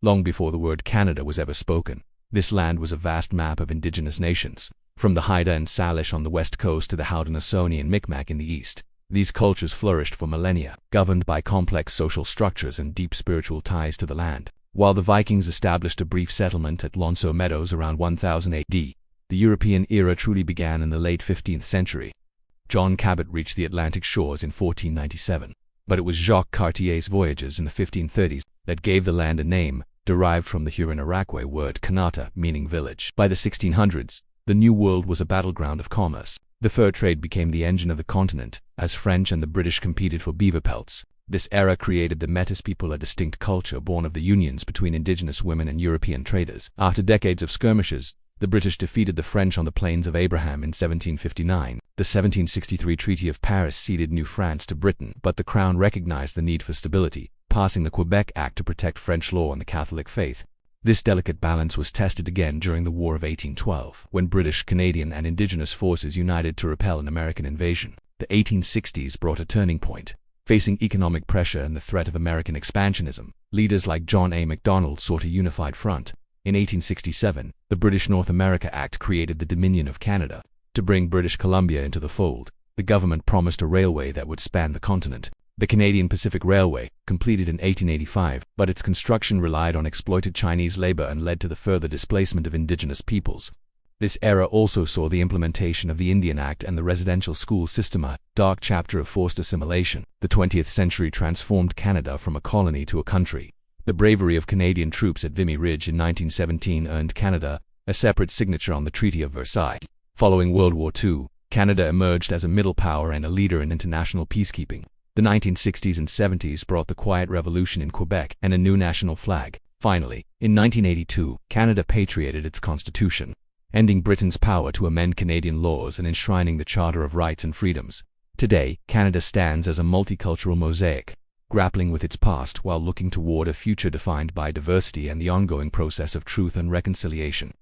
long before the word Canada was ever spoken. This land was a vast map of indigenous nations, from the Haida and Salish on the west coast to the Haudenosaunee and Micmac in the east. These cultures flourished for millennia, governed by complex social structures and deep spiritual ties to the land. While the Vikings established a brief settlement at Lonceau Meadows around 1000 AD, the European era truly began in the late 15th century. John Cabot reached the Atlantic shores in 1497, but it was Jacques Cartier's voyages in the 1530s that gave the land a name, derived from the Huron-Iroquois word Kanata, meaning village. By the 1600s, the New World was a battleground of commerce. The fur trade became the engine of the continent, as French and the British competed for beaver pelts. This era created the Métis people, a distinct culture born of the unions between indigenous women and European traders. After decades of skirmishes, the British defeated the French on the Plains of Abraham in 1759. The 1763 Treaty of Paris ceded New France to Britain, but the Crown recognized the need for stability, passing the Quebec Act to protect French law and the Catholic faith. This delicate balance was tested again during the War of 1812, when British, Canadian, and Indigenous forces united to repel an American invasion. The 1860s brought a turning point. Facing economic pressure and the threat of American expansionism, leaders like John A. Macdonald sought a unified front. In 1867, the British North America Act created the Dominion of Canada. To bring British Columbia into the fold, the government promised a railway that would span the continent. The Canadian Pacific Railway, completed in 1885, but its construction relied on exploited Chinese labor and led to the further displacement of indigenous peoples. This era also saw the implementation of the Indian Act and the residential school system, a dark chapter of forced assimilation. The 20th century transformed Canada from a colony to a country. The bravery of Canadian troops at Vimy Ridge in 1917 earned Canada a separate signature on the Treaty of Versailles. Following World War II, Canada emerged as a middle power and a leader in international peacekeeping. The 1960s and 70s brought the Quiet Revolution in Quebec and a new national flag. Finally, in 1982, Canada patriated its constitution, ending Britain's power to amend Canadian laws and enshrining the Charter of Rights and Freedoms. Today, Canada stands as a multicultural mosaic, grappling with its past while looking toward a future defined by diversity and the ongoing process of truth and reconciliation.